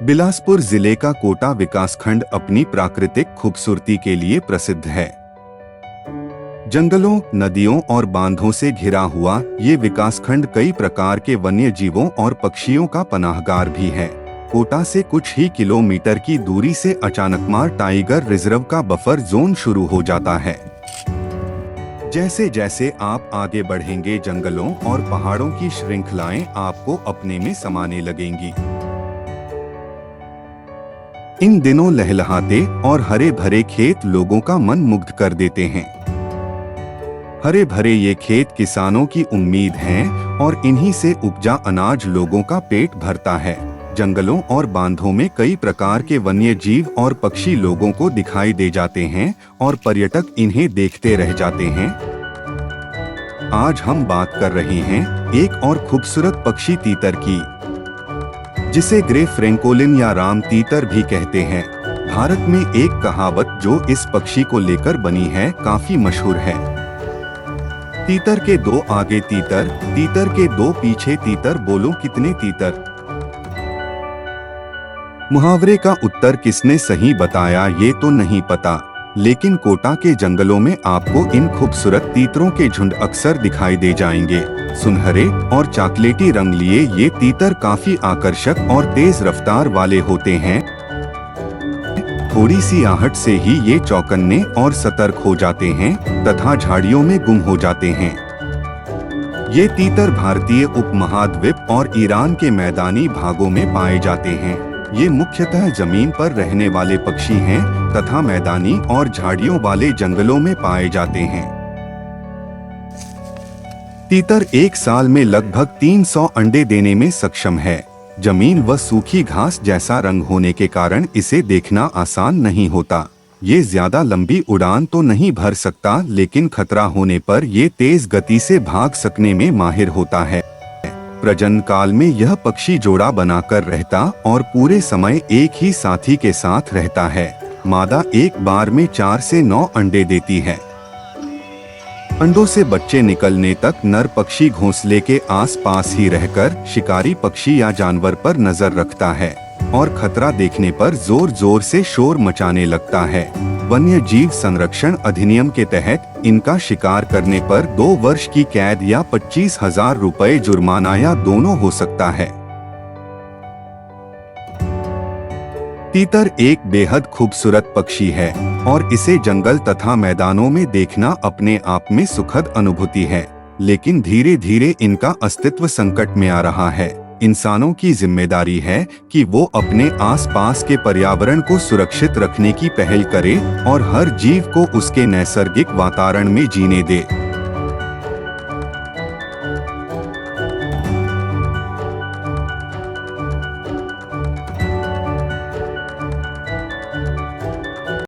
बिलासपुर जिले का कोटा विकासखंड अपनी प्राकृतिक खूबसूरती के लिए प्रसिद्ध है। जंगलों, नदियों और बांधों से घिरा हुआ ये विकासखंड कई प्रकार के वन्य जीवों और पक्षियों का पनाहगार भी है। कोटा से कुछ ही किलोमीटर की दूरी से अचानकमार टाइगर रिजर्व का बफर जोन शुरू हो जाता है। जैसे जैसे आप आगे बढ़ेंगे, जंगलों और पहाड़ों की श्रृंखलाएं आपको अपने में समाने लगेंगी। इन दिनों लहलहाते और हरे भरे खेत लोगों का मन मुग्ध कर देते हैं। हरे भरे ये खेत किसानों की उम्मीद हैं और इन्हीं से उपजा अनाज लोगों का पेट भरता है। जंगलों और बांधों में कई प्रकार के वन्य जीव और पक्षी लोगों को दिखाई दे जाते हैं और पर्यटक इन्हें देखते रह जाते हैं। आज हम बात कर रहे हैं एक और खूबसूरत पक्षी तीतर की, जिसे ग्रे फ्रैंकोलिन या राम तीतर भी कहते हैं। भारत में एक कहावत जो इस पक्षी को लेकर बनी है, काफी मशहूर है। तीतर के दो आगे तीतर, तीतर के दो पीछे तीतर, बोलो कितने तीतर। मुहावरे का उत्तर किसने सही बताया ये तो नहीं पता, लेकिन कोटा के जंगलों में आपको इन खूबसूरत तीतरों के झुंड अक्सर दिखाई दे जाएंगे। सुनहरे और चॉकलेटी रंग लिए ये तीतर काफी आकर्षक और तेज रफ्तार वाले होते हैं। थोड़ी सी आहट से ही ये चौकन्ने और सतर्क हो जाते हैं तथा झाड़ियों में गुम हो जाते हैं। ये तीतर भारतीय उपमहाद्वीप और ईरान के मैदानी भागों में पाए जाते हैं। ये मुख्यतः जमीन पर रहने वाले पक्षी हैं तथा मैदानी और झाड़ियों वाले जंगलों में पाए जाते हैं। तीतर एक साल में लगभग 300 अंडे देने में सक्षम है। जमीन व सूखी घास जैसा रंग होने के कारण इसे देखना आसान नहीं होता। ये ज्यादा लंबी उड़ान तो नहीं भर सकता, लेकिन खतरा होने पर ये तेज गति से भाग सकने में माहिर होता है। प्रजनन काल में यह पक्षी जोड़ा बनाकर रहता और पूरे समय एक ही साथी के साथ रहता है। मादा एक बार में 4 से 9 अंडे देती है। अंडों से बच्चे निकलने तक नर पक्षी घोंसले के आसपास ही रहकर शिकारी पक्षी या जानवर पर नजर रखता है और खतरा देखने पर जोर जोर से शोर मचाने लगता है। वन्य जीव संरक्षण अधिनियम के तहत इनका शिकार करने पर 2 वर्ष की कैद या 25,000 रुपए जुर्माना या दोनों हो सकता है। तीतर एक बेहद खूबसूरत पक्षी है और इसे जंगल तथा मैदानों में देखना अपने आप में सुखद अनुभूति है, लेकिन धीरे धीरे इनका अस्तित्व संकट में आ रहा है। इंसानों की जिम्मेदारी है कि वो अपने आसपास के पर्यावरण को सुरक्षित रखने की पहल करे और हर जीव को उसके नैसर्गिक वातावरण में जीने दे।